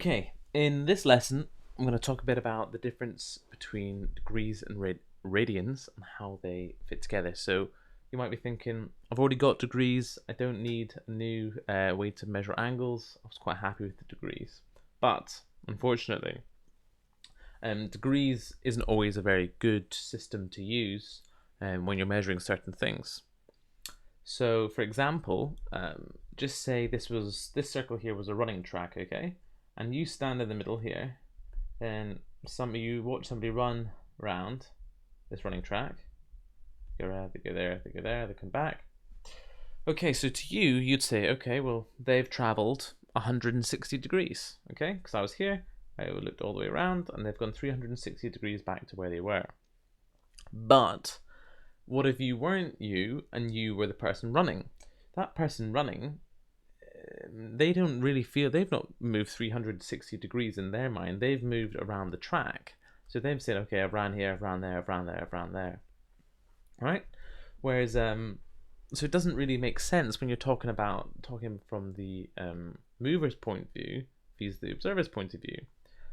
Okay, in this lesson, I'm going to talk a bit about the difference between degrees and radians and how they fit together. So you might be thinking, I've already got degrees, I don't need a new way to measure angles. I was quite happy with the degrees. But unfortunately, degrees isn't always a very good system to use when you're measuring certain things. So, for example, just say this circle here was a running track, okay? And you stand in the middle here, and you watch somebody run around this running track. Go around, they go there, they go there, they come back. Okay, so to you, you'd say, okay, well, they've traveled 160 degrees, okay? Because I was here, I looked all the way around, and they've gone 360 degrees back to where they were. But what if you weren't you and you were the person running? That person running, they don't really feel, they've not moved 360 degrees in their mind. They've moved around the track. So they've said, okay, I've ran here, I've ran there, I've ran there, I've ran there. Right? Whereas, so it doesn't really make sense when you're talking from the mover's point of view versus the observer's point of view.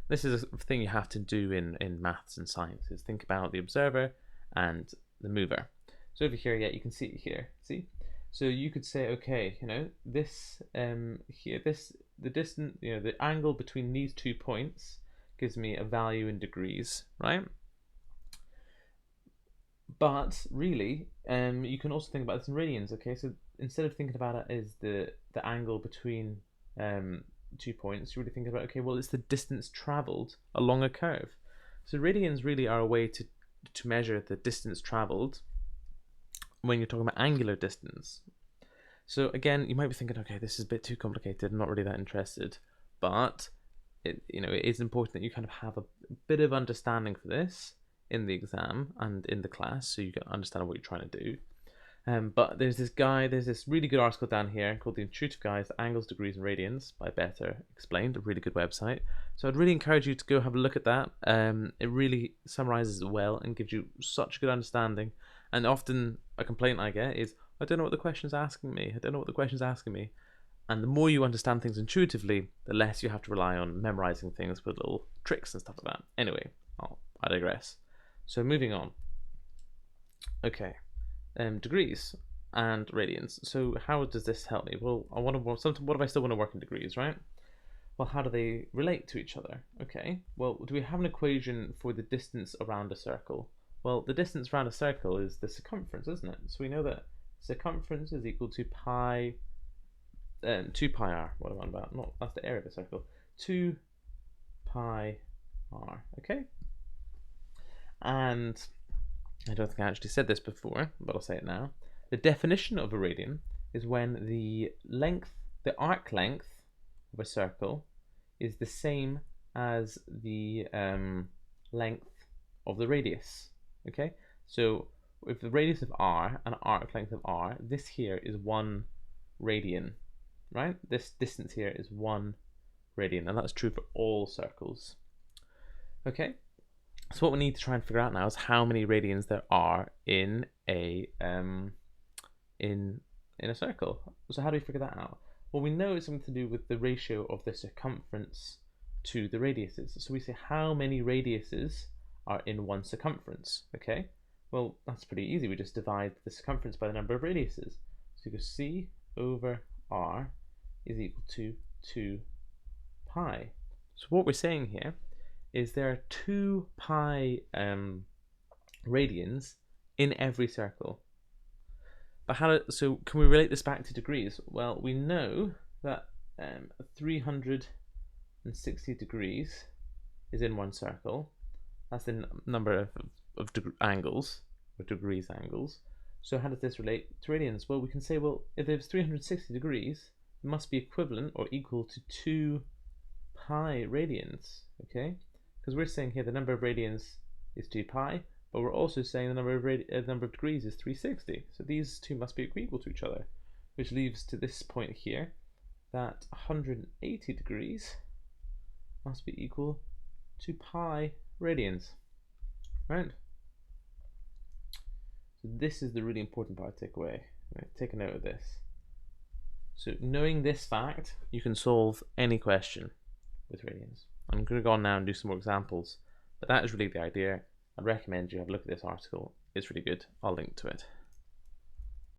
This is a thing you have to do in maths and science, is think about the observer and the mover. So over here, yeah, you can see it here. See? So you could say, okay, this here, the distance, the angle between these 2 points gives me a value in degrees, right? But really, you can also think about this in radians. Okay, so instead of thinking about it as the angle between 2 points, you're really thinking about, okay, well, it's the distance traveled along a curve. So radians really are a way to measure the distance traveled when you're talking about angular distance. So again, you might be thinking, okay, this is a bit too complicated, I'm not really that interested, but it is important that you kind of have a bit of understanding for this in the exam and in the class, so you can understand what you're trying to do. But there's this really good article down here called The Intuitive Guide to Angles, Degrees and Radians by Better Explained, a really good website. So I'd really encourage you to go have a look at that. It really summarizes it well and gives you such a good understanding. And often a complaint I get is, I don't know what the question's asking me. I don't know what the question's asking me. And the more you understand things intuitively, the less you have to rely on memorizing things with little tricks and stuff like that. Anyway, I digress. So moving on. Okay. Degrees and radians. So how does this help me? Well, what if I still want to work in degrees, right? Well, how do they relate to each other? Okay, well, do we have an equation for the distance around a circle? Well, the distance around a circle is the circumference, isn't it? So we know that circumference is equal to pi, 2 pi r. What am I about? Not, that's the area of a circle. 2 pi r, okay? And I don't think I actually said this before, but I'll say it now. The definition of a radian is when the arc length of a circle is the same as the length of the radius. Okay, so with the radius of r and arc length of r, this here is 1 radian, right? This distance here is 1 radian, and that's true for all circles. Okay. So what we need to try and figure out now is how many radians there are in a circle. So how do we figure that out? Well, we know it's something to do with the ratio of the circumference to the radiuses. So we say how many radiuses are in one circumference. Okay. Well, that's pretty easy. We just divide the circumference by the number of radiuses. So you go C over R is equal to 2 pi. So what we're saying here is there are 2 pi radians in every circle. But so can we relate this back to degrees? Well, we know that 360 degrees is in one circle. That's the number of angles, or degrees angles. So how does this relate to radians? Well, we can say, well, if there's 360 degrees, it must be equivalent or equal to 2 pi radians, okay? Because we're saying here the number of radians is 2 pi, but we're also saying the number of degrees is 360. So these two must be equal to each other, which leaves to this point here that 180 degrees must be equal to pi radians, right? So this is the really important part to take away. Take a note of this. So knowing this fact, you can solve any question. with radians. I'm going to go on now and do some more examples, but that is really the idea. I'd recommend you have a look at this article. It's really good. I'll link to it.